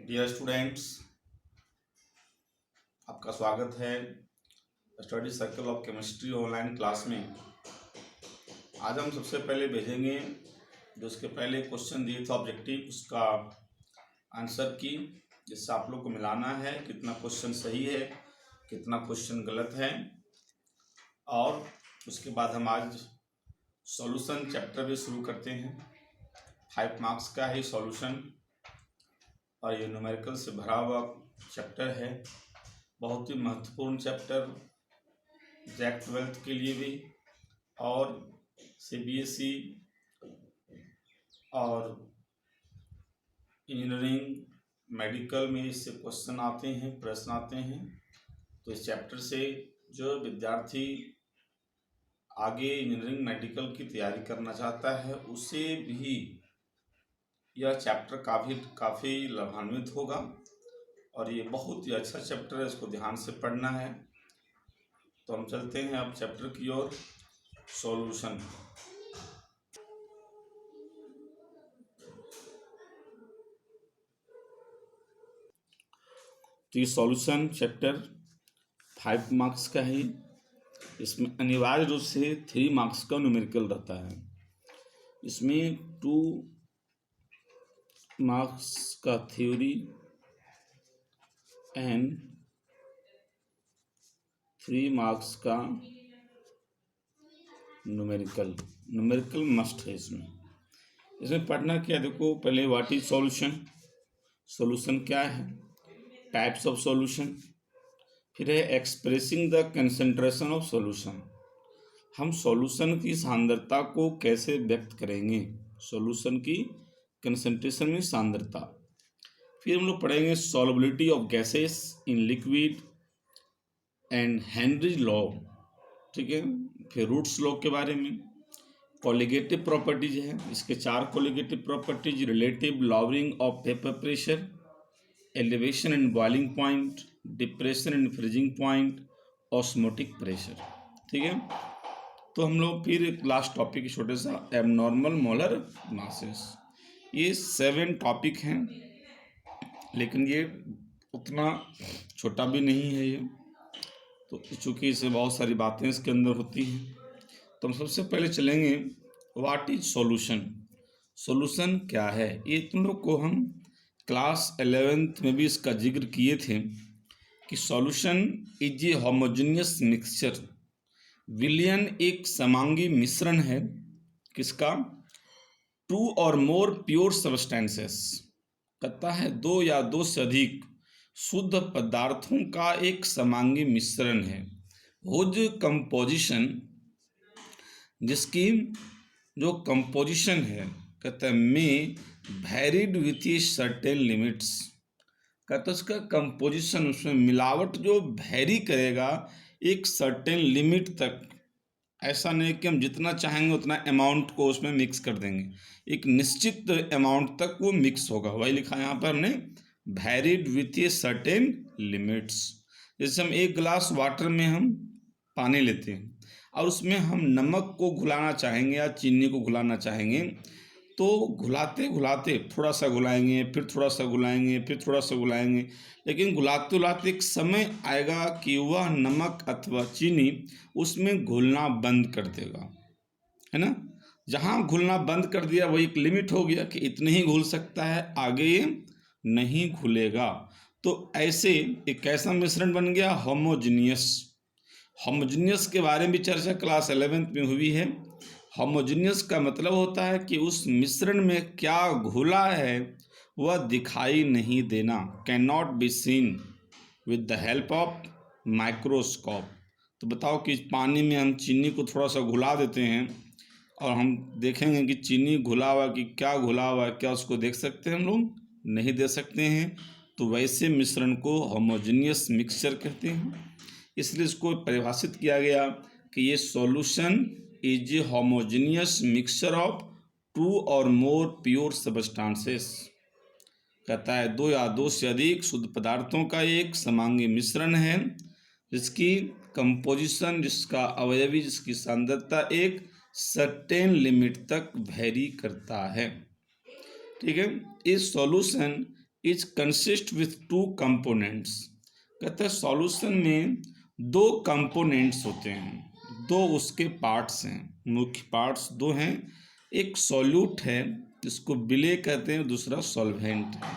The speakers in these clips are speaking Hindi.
डियर स्टूडेंट्स, आपका स्वागत है study circle of chemistry online class में। आज हम सबसे पहले भेजेंगे जो उसके पहले क्वेश्चन दिए थे ऑब्जेक्टिव, उसका आंसर की, जिससे आप लोग को मिलाना है कितना क्वेश्चन सही है कितना क्वेश्चन गलत है। और उसके बाद हम आज सॉल्यूशन चैप्टर भी शुरू करते हैं। 5 मार्क्स का है सॉल्यूशन और ये न्यूमेरिकल से भरा हुआ चैप्टर है। बहुत ही महत्वपूर्ण चैप्टर जैक 12th के लिए भी और CBSE और इंजीनियरिंग मेडिकल में इससे क्वेश्चन आते हैं, प्रश्न आते हैं। तो इस चैप्टर से जो विद्यार्थी आगे इंजीनियरिंग मेडिकल की तैयारी करना चाहता है उसे भी यह चैप्टर काफ़ी लाभान्वित होगा और ये बहुत ही अच्छा चैप्टर है, इसको ध्यान से पढ़ना है। तो हम चलते हैं अब चैप्टर की ओर, सॉल्यूशन। तो ये सॉल्यूशन चैप्टर 5 मार्क्स का है। इसमें अनिवार्य रूप से 3 मार्क्स का न्यूमेरिकल रहता है। इसमें 2 मार्क्स का थ्योरी एंड 3 मार्क्स का न्यूमेरिकल मस्ट है। इसमें पढ़ना क्या, देखो पहले व्हाट इज सॉल्यूशन, सॉल्यूशन क्या है, टाइप्स ऑफ सॉल्यूशन, फिर है expressing the concentration of solution, हम सॉल्यूशन की सांद्रता को कैसे व्यक्त करेंगे, सॉल्यूशन की कंसंट्रेशन में सांद्रता। फिर हम लोग पढ़ेंगे solubility of gases in liquid and Henry's law, ठीक है। फिर रूट्स लॉ के बारे में, कॉलिगेटिव प्रॉपर्टीज है, इसके 4 colligative properties, relative lowering of vapour pressure, elevation and boiling point, depression and freezing point, osmotic pressure, ठीक है। तो हम लोग फिर एक लास्ट टॉपिक छोटे सा एबनॉर्मल मोलर मासेस। ये 7 टॉपिक हैं, लेकिन ये उतना छोटा भी नहीं है ये, तो चूँकि इससे बहुत सारी बातें इसके अंदर होती हैं। तो हम सबसे पहले चलेंगे व्हाट इज सॉल्यूशन, सॉल्यूशन क्या है। ये तुम लोग को हम क्लास 11th में भी इसका जिक्र किए थे कि solution is a homogeneous mixture, विलयन एक समांगी मिश्रण है, किसका, 2 और मोर प्योर सब्सटेंसेस, कहता है 2 या 2 से अधिक शुद्ध पदार्थों का एक समांगी मिश्रण है। हुज कंपोजिशन, जिसकी जो कंपोजिशन है, कहता है में varied with a certain limits, कहता है उसका कंपोजिशन, उसमें मिलावट जो वेरी करेगा एक सर्टेन लिमिट तक। ऐसा नहीं कि हम जितना चाहेंगे उतना अमाउंट को उसमें मिक्स कर देंगे, एक निश्चित अमाउंट तक वो मिक्स होगा। वही लिखा है यहाँ पर हमने, varied with a certain limits. जैसे हम 1 गिलास वाटर में हम पानी लेते हैं और उसमें हम नमक को घुलाना चाहेंगे या चीनी को घुलाना चाहेंगे, तो घुलाते घुलाते थोड़ा सा घुलाएंगे, फिर थोड़ा सा घुलाएंगे, फिर थोड़ा सा घुलाएंगे, लेकिन घुलाते घुलाते एक समय आएगा कि वह नमक अथवा चीनी उसमें घुलना बंद कर देगा, है ना। जहाँ घुलना बंद कर दिया वही एक लिमिट हो गया कि इतने ही घुल सकता है, आगे ये नहीं घुलेगा। तो ऐसे एक ऐसा मिश्रण बन गया होमोजीनियस। होमोजीनियस के बारे में भी चर्चा क्लास 11th में हुई है। होमोजीनियस का मतलब होता है कि उस मिश्रण में क्या घुला है वह दिखाई नहीं देना, can not be seen with the help of microscope. तो बताओ कि पानी में हम चीनी को थोड़ा सा घुला देते हैं और हम देखेंगे कि चीनी घुला हुआ कि क्या घुला हुआ है, क्या उसको देख सकते हैं हम लोग, नहीं देख सकते हैं। तो वैसे मिश्रण को होमोजीनियस मिक्सचर कहते हैं। इसलिए इसको परिभाषित किया गया कि ये solution is a homogeneous mixture of 2 और मोर प्योर सबस्टांसेस, कहता है 2 या 2 से अधिक शुद्ध पदार्थों का एक समांगी मिश्रण है, जिसकी कंपोजिशन, जिसका अवयवी, जिसकी सांद्रता एक सर्टेन लिमिट तक वेरी करता है, ठीक है। इस solution is consist with two components. कहता है सॉल्यूशन में दो कंपोनेंट्स होते हैं, दो उसके पार्ट्स हैं, मुख्य पार्ट्स दो हैं। एक सॉल्यूट है जिसको विलेय कहते हैं, दूसरा सॉल्वेंट है।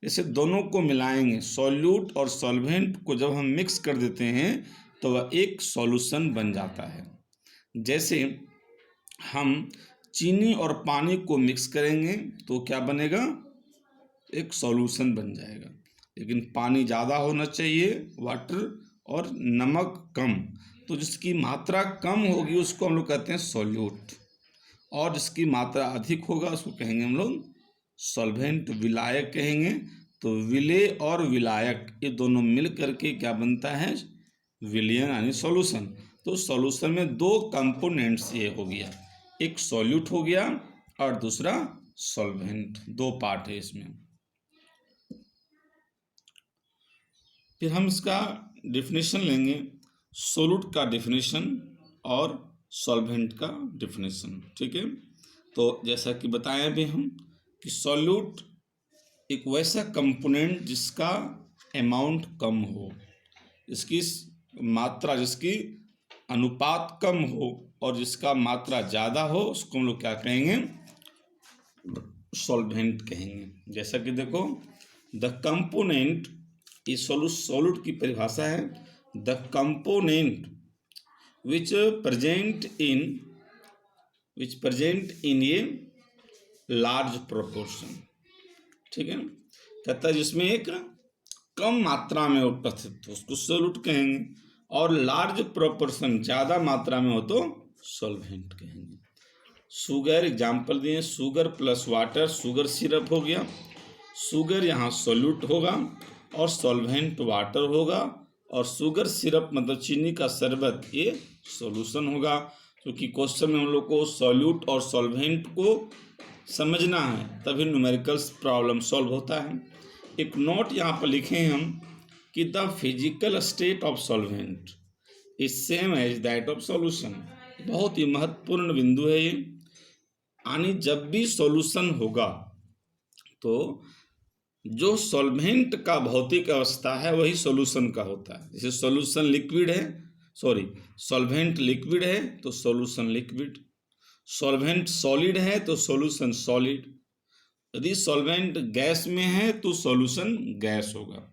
इसे दोनों को मिलाएंगे, सॉल्यूट और सॉल्वेंट को जब हम मिक्स कर देते हैं तो वह एक सॉल्यूशन बन जाता है। जैसे हम चीनी और पानी को मिक्स करेंगे तो क्या बनेगा, एक सॉल्यूशन बन जाएगा। लेकिन पानी ज़्यादा होना चाहिए, वाटर, और नमक कम, तो जिसकी मात्रा कम होगी उसको हम लोग कहते हैं सॉल्यूट, और जिसकी मात्रा अधिक होगा उसको कहेंगे हम लोग सॉल्वेंट, विलायक कहेंगे। तो विलेय और विलायक ये दोनों मिल करके क्या बनता है, विलयन यानी सॉल्यूशन। तो सॉल्यूशन में दो कंपोनेंट्स ये हो गया, एक सॉल्यूट हो गया और दूसरा सॉल्वेंट, दो पार्ट है इसमें। फिर हम इसका डेफिनेशन लेंगे, सोल्यूट का डेफिनेशन और सॉल्वेंट का डेफिनेशन, ठीक है। तो जैसा कि बताएं अभी हम कि सॉल्यूट एक वैसा कंपोनेंट जिसका अमाउंट कम हो, इसकी मात्रा, जिसकी अनुपात कम हो और जिसका मात्रा ज़्यादा हो, उसको हम लोग क्या कहेंगे, सॉल्वेंट कहेंगे। जैसा कि देखो द कंपोनेंट, ये सॉल्यूट की परिभाषा है, the component which present in a large proportion, ठीक है। कहता है जिसमें एक कम मात्रा में उपस्थित हो उसको सॉल्यूट कहेंगे, और लार्ज प्रोपोर्शन ज़्यादा मात्रा में हो तो सॉल्वेंट कहेंगे। शुगर एग्जाम्पल दिए, sugar plus water, sugar syrup हो गया, शुगर यहाँ सॉल्यूट होगा और सॉल्वेंट वाटर होगा, और शुगर सिरप मतलब चीनी का शरबत ये सॉल्यूशन होगा। क्योंकि क्वेश्चन में हम लोग को सॉल्यूट और सॉल्वेंट को समझना है, तभी न्यूमेरिकल्स प्रॉब्लम सॉल्व होता है। एक नोट यहाँ पर लिखे हैं हम कि the physical state of solvent is same as that of solution. बहुत ही महत्वपूर्ण बिंदु है ये, यानी जब भी सॉल्यूशन होगा तो जो सॉल्वेंट का भौतिक अवस्था है वही सॉल्यूशन का होता है। जैसे सॉल्यूशन लिक्विड है, सॉल्वेंट लिक्विड है तो सॉल्यूशन लिक्विड, सॉल्वेंट सॉलिड है तो सॉल्यूशन सॉलिड, यदि सॉल्वेंट गैस में है तो सॉल्यूशन गैस होगा।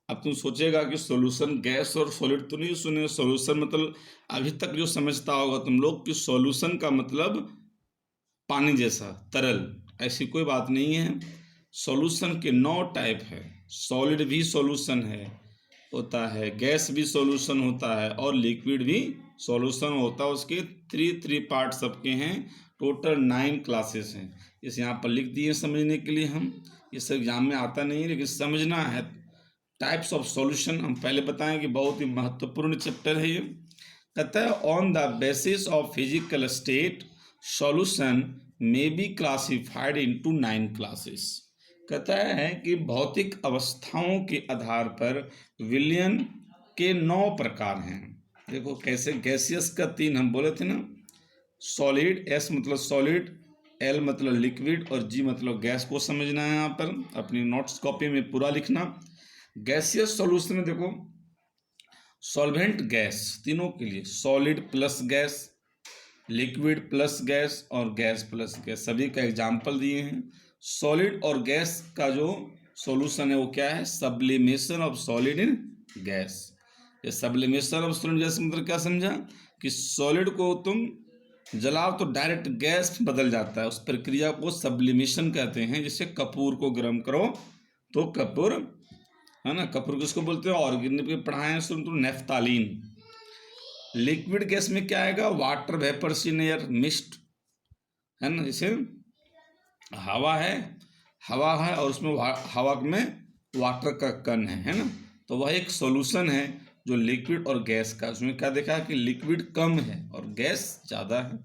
अब तुम सोचेगा कि सॉल्यूशन गैस और सॉलिड तो नहीं सुने, सॉल्यूशन मतलब अभी तक जो समझता होगा तुम लोग कि सॉल्यूशन का मतलब पानी जैसा तरल, ऐसी कोई बात नहीं है। सॉल्यूशन के 9 टाइप है, सॉलिड भी सॉल्यूशन होता है, गैस भी सॉल्यूशन होता है और लिक्विड भी सॉल्यूशन होता है। उसके 3 पार्ट सबके हैं, टोटल 9 क्लासेस हैं। इस यहाँ पर लिख दिए समझने के लिए, हम इस एग्जाम में आता नहीं लेकिन समझना है। टाइप्स ऑफ सॉल्यूशन हम पहले बताएं कि बहुत ही महत्वपूर्ण चैप्टर है ये। कहता है on the basis of physical state solution may be classified into 9 classes. कहता है कि भौतिक अवस्थाओं के आधार पर विलयन के 9 प्रकार हैं। देखो कैसे, गैसियस का 3 हम बोले थे ना, सॉलिड, एस मतलब सॉलिड, एल मतलब लिक्विड और जी मतलब गैस को समझना है। यहाँ पर अपनी नोट्स कॉपी में पूरा लिखना। गैसियस सॉल्यूशन में देखो सॉल्वेंट गैस, तीनों के लिए solid plus gas, liquid plus gas और गैस प्लस गैस, सभी का एग्जाम्पल दिए हैं। सॉलिड और गैस का जो सॉल्यूशन है वो क्या है, sublimation of solid in gas. ये सब्लिमेशन ऑफ सॉलिड गैस मतलब क्या समझा कि सॉलिड को तुम जलाओ तो डायरेक्ट गैस बदल जाता है, उस प्रक्रिया को सब्लिमेशन कहते हैं। जैसे कपूर को गर्म करो तो कपूर है ना, कपूर किसको बोलते हैं, ऑर्गेनिक में पढ़ाए हैं सुन तो नेफ्तालीन। लिक्विड गैस में क्या आएगा, water vapour in air, mist है ना, जैसे हवा है और उसमें हवा में वाटर का कण है ना, तो वह एक सॉल्यूशन है जो लिक्विड और गैस का। उसमें क्या देखा कि लिक्विड कम है और गैस ज़्यादा है।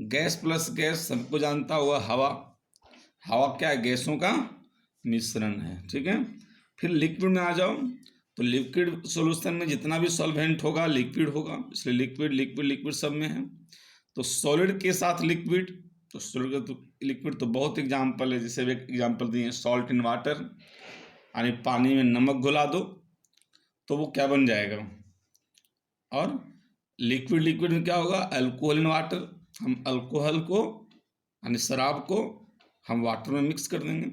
गैस प्लस गैस सबको जानता हुआ हवा क्या है, गैसों का मिश्रण है, ठीक है। फिर लिक्विड में आ जाओ तो लिक्विड सॉल्यूशन में जितना भी सॉल्वेंट होगा लिक्विड होगा, इसलिए लिक्विड सब में है। तो सॉलिड के साथ लिक्विड, तो सॉलिड का तो लिक्विड तो बहुत एग्जाम्पल है, जैसे एक एग्जाम्पल दिए सॉल्ट इन वाटर, यानी पानी में नमक घुला दो तो वो क्या बन जाएगा, और लिक्विड में क्या होगा, अल्कोहल इन वाटर। हम अल्कोहल को यानी शराब को हम वाटर में मिक्स कर देंगे।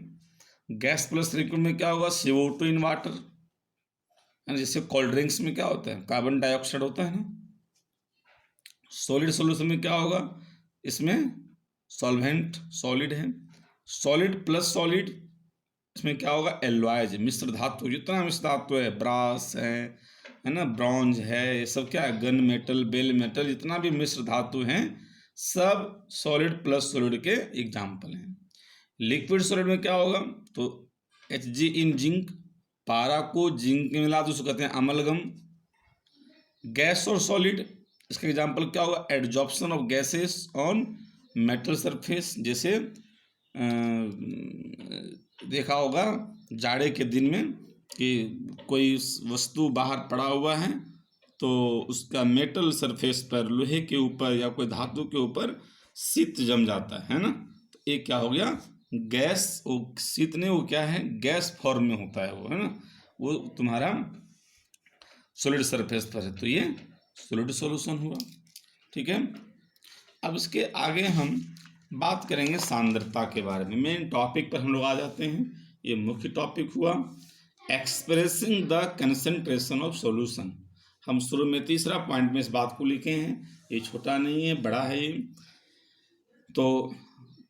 गैस प्लस लिक्विड में क्या होगा, CO2 इन वाटर, यानी जैसे कोल्ड ड्रिंक्स में क्या होता है, कार्बन डाइऑक्साइड होता है ना। सॉलिड सोल्यूशन में क्या होगा, इसमें सॉल्वेंट सॉलिड है, सॉलिड प्लस सॉलिड, इसमें क्या होगा, एलॉयज मिश्र धातु, जितना मिश्र धातु है, ब्रास है ना, ब्रॉन्ज है, ये सब क्या है, गन मेटल, बेल मेटल, जितना भी मिश्र धातु हैं सब सॉलिड प्लस सॉलिड के एग्जाम्पल हैं। लिक्विड सॉलिड में क्या होगा, तो Hg इन जिंक, पारा को जिंक में मिला दो उसको कहते हैं अमलगम। गैस और सॉलिड, इसका एग्जाम्पल क्या होगा, adsorption of gases on metal surface. जैसे देखा होगा जाड़े के दिन में कि कोई वस्तु बाहर पड़ा हुआ है तो उसका मेटल सरफेस पर, लोहे के ऊपर या कोई धातु के ऊपर शीत जम जाता है ना, तो ये क्या हो गया, गैस, वो शीत नहीं, वो क्या है, गैस फॉर्म में होता है वो, है ना, वो तुम्हारा सॉलिड सरफेस पर है, तो ये सॉलिड सॉल्यूशन हुआ। ठीक है, अब इसके आगे हम बात करेंगे सांद्रता के बारे में। मेन टॉपिक पर हम लोग आ जाते हैं, ये मुख्य टॉपिक हुआ expressing the concentration of solution. हम शुरू में तीसरा पॉइंट में इस बात को लिखे हैं, ये छोटा नहीं है, बड़ा है ये। तो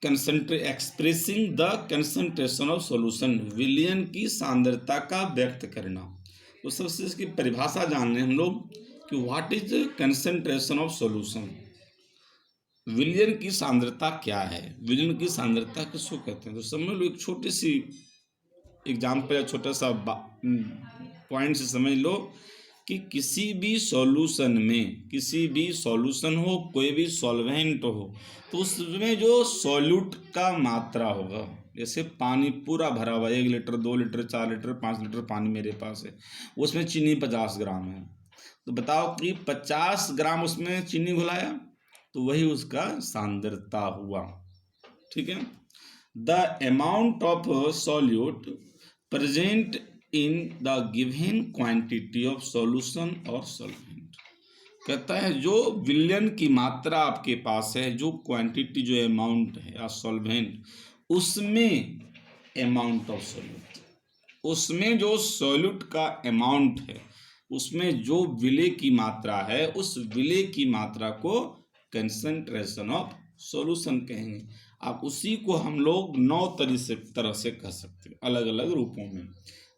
expressing the concentration of solution, विलयन की सांद्रता का व्यक्त करना। तो सबसे इसकी परिभाषा जान लें हम लोग कि what is concentration of solution, विलयन की सांद्रता क्या है, विलयन की सांद्रता किसको कहते हैं। तो समझ लो, एक छोटी सी एग्जाम्पल या छोटा सा पॉइंट से समझ लो कि किसी भी सॉल्यूशन में, किसी भी सॉल्यूशन हो, कोई भी सॉल्वेंट हो, तो उसमें जो सॉल्यूट का मात्रा होगा, जैसे पानी पूरा भरा हुआ 1 लीटर 2 लीटर 4 लीटर 5 लीटर पानी मेरे पास है, उसमें चीनी 50 ग्राम है, तो बताओ कि 50 ग्राम उसमें चीनी घुलाया तो वही उसका सांद्रता हुआ। ठीक है, the amount of solute present in the given quantity of solution और सॉल्वेंट, कहता है जो विलयन की मात्रा आपके पास है, जो क्वांटिटी, जो अमाउंट है या सॉल्वेंट, उसमें अमाउंट ऑफ सॉल्यूट, उसमें जो सॉल्यूट का अमाउंट है, उसमें जो विलय की मात्रा है, उस विलय की मात्रा को कंसंट्रेशन ऑफ सॉल्यूशन कहेंगे। अब उसी को हम लोग 9 तरह से कह सकते हैं, अलग अलग रूपों में।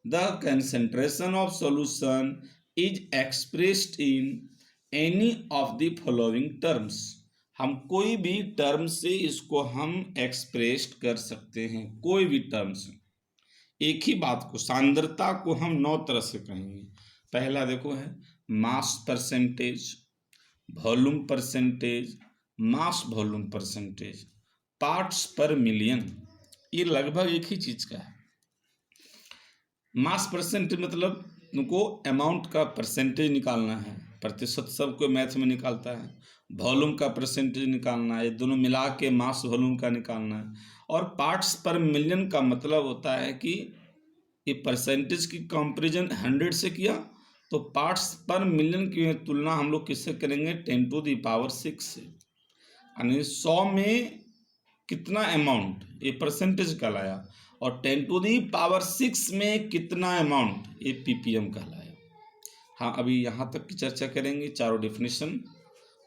The concentration of solution is expressed in any of the following terms, हम कोई भी टर्म से इसको हम एक्सप्रेस कर सकते हैं, कोई भी टर्म से। एक ही बात को, सांद्रता को हम 9 तरह से कहेंगे। पहला देखो है मास परसेंटेज, वॉल्यूम परसेंटेज, मास volume percentage, parts per million, ये लगभग एक ही चीज का है। मास परसेंटेज मतलब तुमको अमाउंट का परसेंटेज निकालना है, प्रतिशत सबको मैथ में निकालता है। वॉल्यूम का परसेंटेज निकालना है, ये दोनों मिला के मास वॉल्यूम का निकालना है। और पार्ट्स पर मिलियन का मतलब होता है कि ये परसेंटेज की कंपैरिजन 100 से किया तो पार्ट्स पर मिलियन की तुलना हम लोग किससे करेंगे, 10⁶ से, यानी 100 में कितना अमाउंट, ये परसेंटेज कहलाया, और 10⁶ में कितना अमाउंट, ये ppm कहलाया। हाँ, अभी यहाँ तक की चर्चा करेंगे, चारों डेफिनेशन,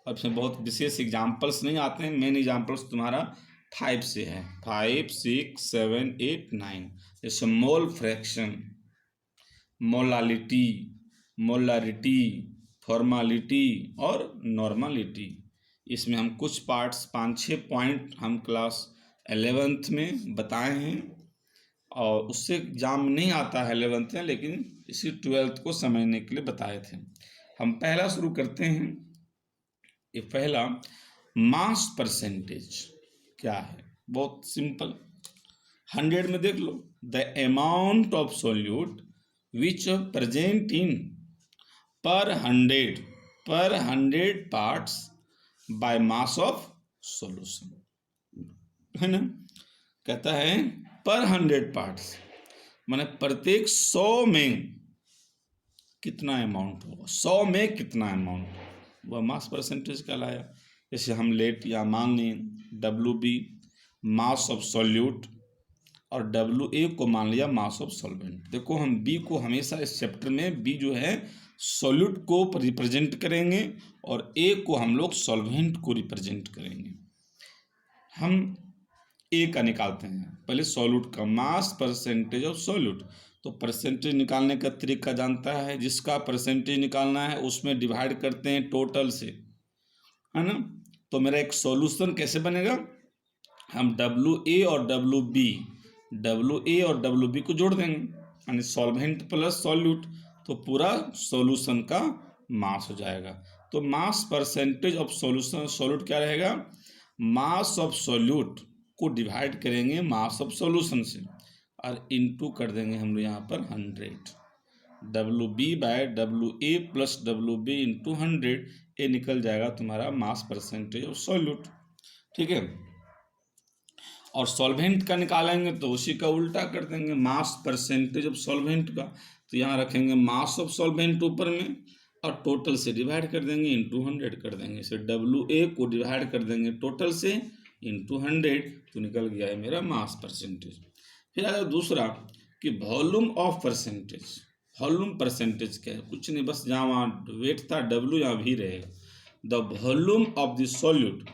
और इसमें बहुत विशेष एग्जाम्पल्स नहीं आते हैं। मेन एग्जाम्पल्स तुम्हारा 5 से है, 5, 6, 7, 8, 9, जैसे mole fraction, molality, molarity, formality और नॉर्मालिटी। इसमें हम कुछ पार्ट्स 5-6 पॉइंट हम क्लास 11th में बताए हैं, और उससे एग्जाम नहीं आता है 11th में, लेकिन इसी 12th को समझने के लिए बताए थे। हम पहला शुरू करते हैं। ये पहला मास परसेंटेज क्या है, बहुत सिंपल, 100 में देख लो, the amount of solute which present in per 100 parts by mass of solution, है ना, कहता है पर 100 पार्ट्स, माने प्रत्येक 100 में कितना अमाउंट होगा, 100 में कितना अमाउंट, वह मास परसेंटेज कहलाया। जैसे हम लेट या मान लें WB मास ऑफ सॉल्यूट और WA को मान लिया मास ऑफ सॉल्वेंट। देखो हम B को हमेशा इस चैप्टर में B जो है सॉल्यूट को रिप्रेजेंट करेंगे और A को हम लोग सॉल्वेंट को रिप्रेजेंट करेंगे। हम A का निकालते हैं, पहले सॉल्यूट का मास परसेंटेज ऑफ सॉल्यूट। तो परसेंटेज निकालने का तरीका जानता है, जिसका परसेंटेज निकालना है उसमें डिवाइड करते हैं टोटल से, है ना। तो मेरा एक सॉल्यूशन कैसे बनेगा, हम WA और WA और WB को जोड़ देंगे, यानी सॉल्वेंट प्लस सॉल्यूट, तो पूरा सॉल्यूशन का मास हो जाएगा। तो mass percentage of solution solute क्या रहेगा, मास ऑफ सॉल्यूट को डिवाइड करेंगे मास ऑफ सॉल्यूशन से और इनटू कर देंगे हम लोग यहाँ पर 100, WB by WA plus WB into 100, ये निकल जाएगा तुम्हारा मास परसेंटेज ऑफ सॉल्यूट। ठीक है, और सॉल्वेंट का निकालेंगे तो उसी का उल्टा कर देंगे, मास परसेंटेज ऑफ सॉल्वेंट का। तो यहाँ रखेंगे मास ऑफ सॉल्वेंट ऊपर में और टोटल से डिवाइड कर देंगे इंटू 100 कर देंगे। इसे WA को डिवाइड कर देंगे टोटल से इंटू 100, तो निकल गया है मेरा मास परसेंटेज। फिर आया दूसरा कि volume of percentage. Volume percentage क्या है, कुछ नहीं, बस जहाँ वहाँ वेट था W यहाँ भी रहेगा। The volume of the solute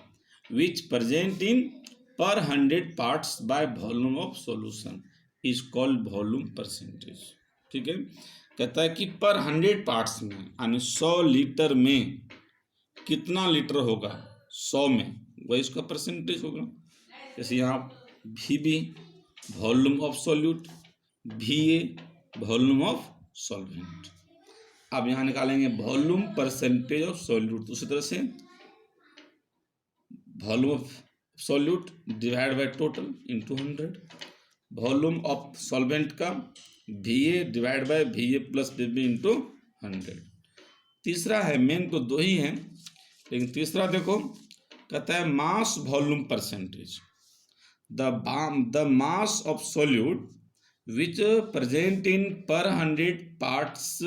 which present in per 100 parts by volume of solution is called volume percentage. ठीक है, कहता है कि पर 100 पार्ट्स में, यानी 100 लीटर में कितना लीटर होगा, 100 में, वही इसका परसेंटेज होगा। जैसे यहाँ VB volume of solute, VA volume of solvent. अब यहाँ निकालेंगे वॉल्यूम परसेंटेज ऑफ सॉल्यूट, उसी तरह से volume of solute divide by total into 100, volume of solvent का VA divide by VA plus VB into 100। तीसरा है, मेन तो दो ही हैं, लेकिन तीसरा देखो, कहता है मास volume percentage, the mass of solute which present in per 100 parts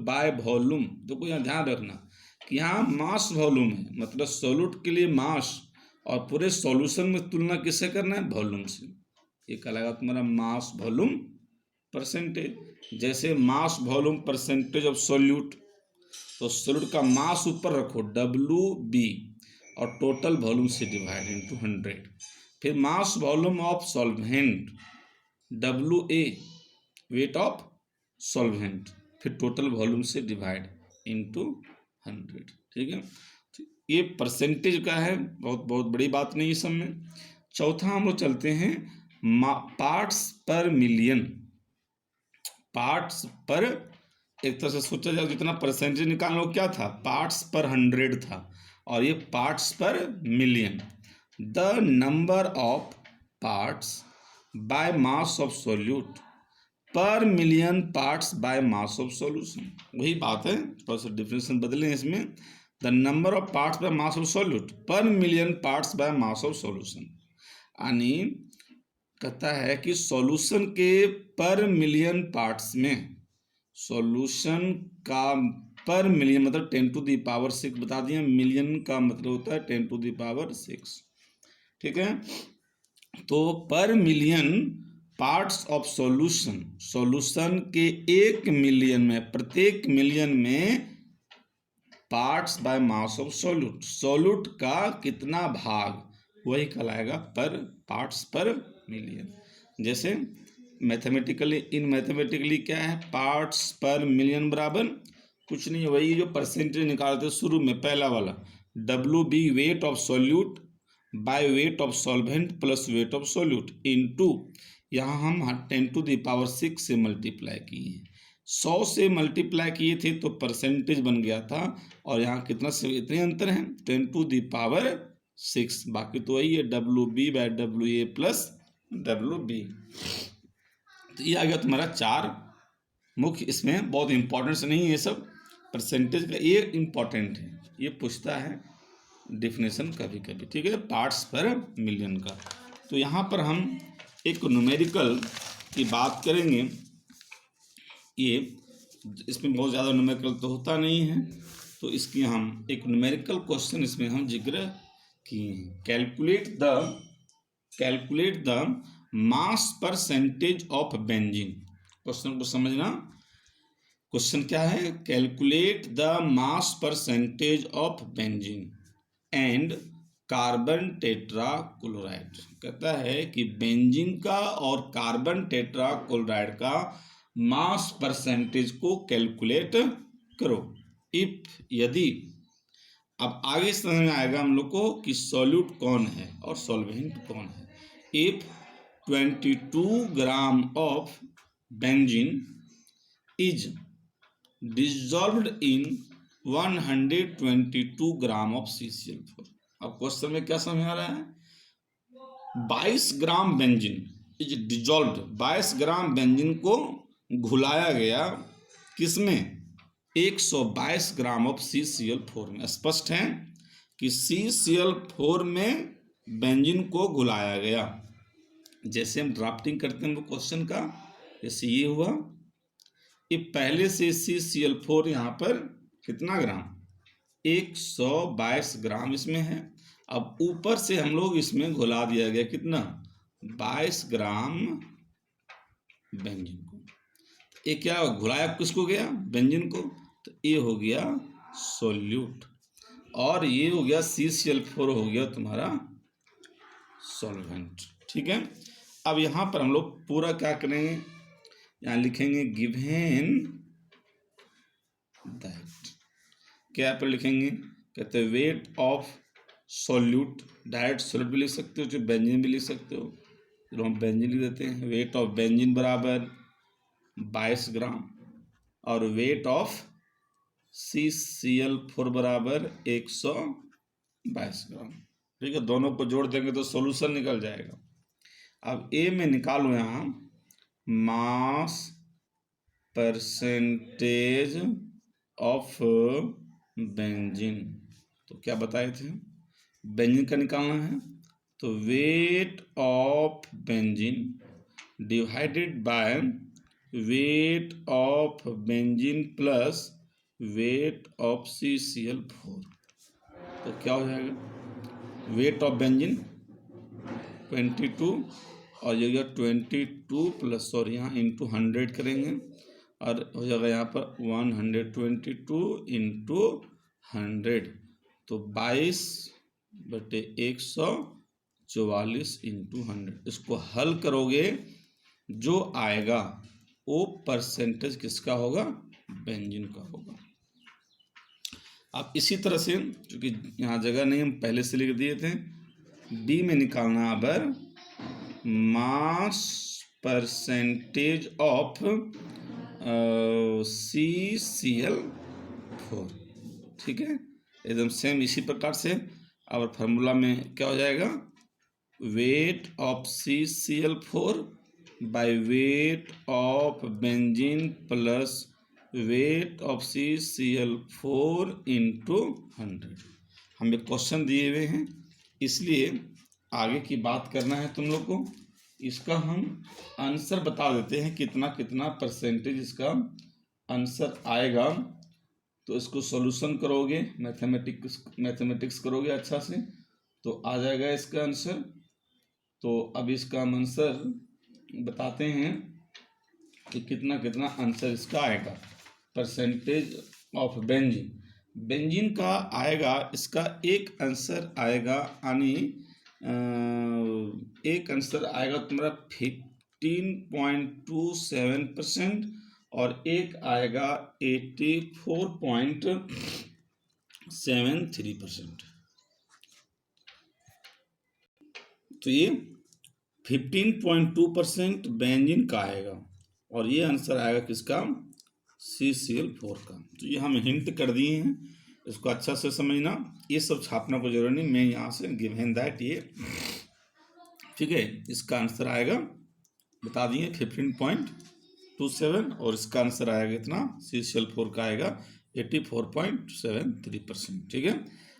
by volume. देखो यहाँ ध्यान रखना कि यहाँ मास वॉल्यूम है, मतलब सॉल्यूट के लिए मास, और पूरे सॉल्यूशन में तुलना किससे करना है, वॉल्यूम से। ये कहलाएगा तुम्हारा मास वॉल्यूम परसेंटेज। जैसे mass volume percentage of solute, तो सॉल्यूट का मास ऊपर रखो WB और टोटल वॉल्यूम से डिवाइड इंटू 100। फिर mass volume of solvent WA weight of solvent, फिर टोटल वॉल्यूम से डिवाइड इंटू 100। ठीक है, ये परसेंटेज का है, बहुत बड़ी बात नहीं इस सब में। चौथा हम लोग चलते हैं पार्ट्स पर मिलियन। पार्ट्स पर, एक तरह से सोचा जाए जितना परसेंटेज निकालना क्या था, पार्ट्स पर 100 था, और ये parts per million. The number of parts by mass of solute per million parts by mass of solution, वही बात है, थोड़ा सा डिफरेंशिएशन बदले इसमें। The number of parts by mass of solute per million parts by mass of solution, यानी कहता है कि सॉल्यूशन के पर मिलियन पार्ट्स में, सॉल्यूशन का पर मिलियन मतलब 10⁶ बता दिए, मिलियन का मतलब होता है 10⁶। ठीक है, तो पर million parts of solution, solution के 1 मिलियन में, प्रत्येक मिलियन में parts by mass of solute, solute का कितना भाग, वही कहलाएगा पर पार्ट्स पर मिलियन। जैसे मैथमेटिकली, इन मैथमेटिकली क्या है, पार्ट्स पर मिलियन बराबर कुछ नहीं, वही जो परसेंटेज निकालते शुरू में पहला वाला, WB weight of solute by weight of solvent plus weight of solute into, यहाँ हम 10⁶ से मल्टीप्लाई किए हैं, 100 से मल्टीप्लाई किए थे तो परसेंटेज बन गया था, और यहाँ कितना से इतने अंतर हैं 10⁶, बाकी तो वही है WB by WA plus WB। तो ये आ गया तुम्हारा 4 मुख्य, इसमें बहुत इंपॉर्टेंट से नहीं है ये सब, परसेंटेज का ये इंपॉर्टेंट है, ये पूछता है डेफिनेशन कभी कभी। ठीक है, पार्ट्स पर मिलियन का। तो यहाँ पर हम एक न्यूमेरिकल की बात करेंगे ये इसमें बहुत ज़्यादा न्यूमेरिकल तो होता नहीं है, तो इसकी हम एक न्यूमेरिकल क्वेश्चन इसमें हम जिक्र किए हैं। Calculate the mass percentage of benzene. Question को समझना, क्वेश्चन क्या है? Calculate the mass percentage of benzene and carbon tetrachloride. कहता है कि बेंजीन का और कार्बन टेट्राक्लोराइड का मास परसेंटेज को कैलकुलेट करो। इफ यदि, अब आगे समझ में आएगा हम लोग को कि सॉल्यूट कौन है और सॉल्वेंट कौन है। If 22 gram of benzene is dissolved in 122 gram of CCl4। अब क्वेश्चन में क्या समझ आ रहा है? 22 gram benzene is dissolved, 22 gram benzene को घुलाया गया किसमें? 122 ग्राम ऑफ CCl4 में। स्पष्ट है कि CCl4 में बेंजीन को घुलाया गया। जैसे हम ड्राफ्टिंग करते हैं वो क्वेश्चन का, जैसे ये हुआ, ये पहले से CCl4 यहाँ पर कितना ग्राम? 122 ग्राम इसमें है। अब ऊपर से हम लोग इसमें घुला दिया गया कितना? 22 ग्राम बेंजीन को। ये क्या घुलाया किसको गया? बेंजीन को। तो ये हो गया सोल्यूट और ये हो गया CCl4 हो गया तुम्हारा सॉल्वेंट। ठीक है, अब यहाँ पर हम लोग पूरा क्या करेंगे? यहाँ लिखेंगे गिवन दैट, क्या पर लिखेंगे? कहते हैं weight of solute, direct solute भी लिख सकते हो, जो बेंजीन भी लिख सकते हो, जो हम बेंजीन लिख देते हैं। वेट ऑफ बेंजीन बराबर 22 ग्राम और वेट ऑफ CCl4 बराबर 122 ग्राम। ठीक है, दोनों को जोड़ देंगे तो सॉल्यूशन निकल जाएगा। अब ए में निकालो यहाँ मास परसेंटेज ऑफ बेंजीन। तो क्या बताए थे? बेंजीन का निकालना है, तो weight of benzene divided by weight of benzene plus weight of CCl4। तो क्या हो जाएगा? वेट ऑफ बेंजीन 22 और ये हो गया 22 प्लस, और यहाँ इंटू 100 करेंगे और हो जाएगा यहाँ पर 122 इंटू 100, तो 22/144 इंटू 100। इसको हल करोगे जो आएगा वो परसेंटेज किसका होगा? बेंजीन का होगा। अब इसी तरह से, क्योंकि यहाँ जगह नहीं, हम पहले से लिख दिए थे, डी में निकालना अब मास परसेंटेज ऑफ CCl4। ठीक है, एकदम सेम इसी प्रकार से। और फार्मूला में क्या हो जाएगा? Weight of CCl4 by weight of benzene plus weight of CCl4 into 100। हमें क्वेश्चन दिए हुए हैं, इसलिए आगे की बात करना है तुम लोग को। इसका हम आंसर बता देते हैं कितना कितना परसेंटेज इसका आंसर आएगा। तो इसको सॉल्यूशन करोगे, मैथमेटिक्स करोगे अच्छा से, तो आ जाएगा इसका आंसर। तो अब इसका हम आंसर बताते हैं कि कितना कितना आंसर इसका आएगा। परसेंटेज ऑफ बेंजीन का आएगा, इसका एक आंसर आएगा, यानी एक आंसर आएगा तुम्हारा 15.27% और एक आएगा 84.73%। तो ये 15.2% बेंजीन का आएगा और ये आंसर आएगा किसका? CCl4 का। तो ये हम हिंट कर दिए हैं, इसको अच्छा से समझना, ये सब छापना को जरूरी नहीं, मैं यहाँ से गिवन दैट ये। ठीक है, इसका आंसर आएगा बता दिए 15.27 और इसका आंसर आएगा इतना, CCl4 का आएगा 84.73%। ठीक है,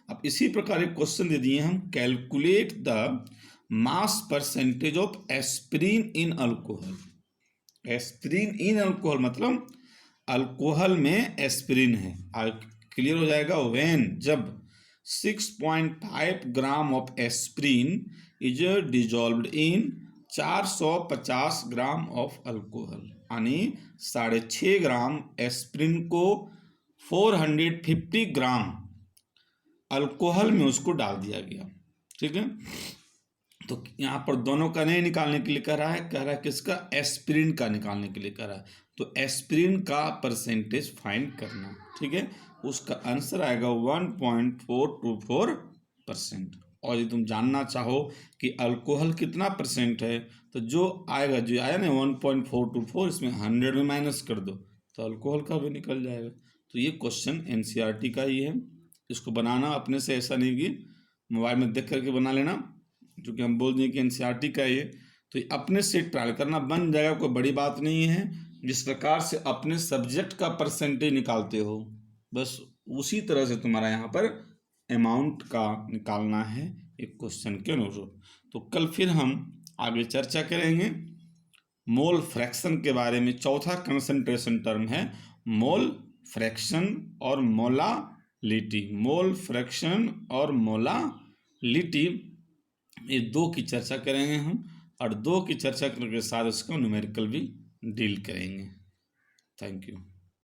अब इसी प्रकार एक क्वेश्चन दे दिए हम, calculate the mass percentage of aspirin in alcohol. Aspirin in alcohol मतलब अल्कोहल में एस्पिरिन है। क्लियर हो जाएगा। व्हेन, जब 6.5 gram of aspirin is dissolved in 450 gram of alcohol, यानी 6.5 ग्राम एस्पिरिन को 450 ग्राम अल्कोहल में उसको डाल दिया गया। ठीक है, तो यहाँ पर दोनों का नहीं निकालने के लिए कह रहा है किसका, एस्पिरिन का निकालने के लिए कह रहा है। तो एस्पिरिन का परसेंटेज फाइंड करना। ठीक है, उसका आंसर आएगा 1.424%। और यदि तुम जानना चाहो कि अल्कोहल कितना परसेंट है, तो जो आएगा, जो आया ना 1.424, इसमें 100 में माइनस कर दो तो अल्कोहल का भी निकल जाएगा। तो ये क्वेश्चन एनसीईआरटी का ही है। इसको बनाना अपने से, ऐसा नहीं कि मोबाइल में देख करके बना लेना, क्योंकि हम बोल दिए कि एनसीईआरटी का ये, तो ये अपने से ट्राई करना, बन जाएगा, कोई बड़ी बात नहीं है। जिस प्रकार से अपने सब्जेक्ट का परसेंटेज निकालते हो, बस उसी तरह से तुम्हारा यहाँ पर अमाउंट का निकालना है एक क्वेश्चन के अनुरूप। तो कल फिर हम आगे चर्चा करेंगे मोल फ्रैक्शन के बारे में। चौथा कंसंट्रेशन टर्म है मोल फ्रैक्शन और मोलालिटी। मोल फ्रैक्शन और मोलालिटी, ये दो की चर्चा करेंगे हम, और दो की चर्चा करने के साथ इसका न्यूमेरिकल भी डील करेंगे। Thank you.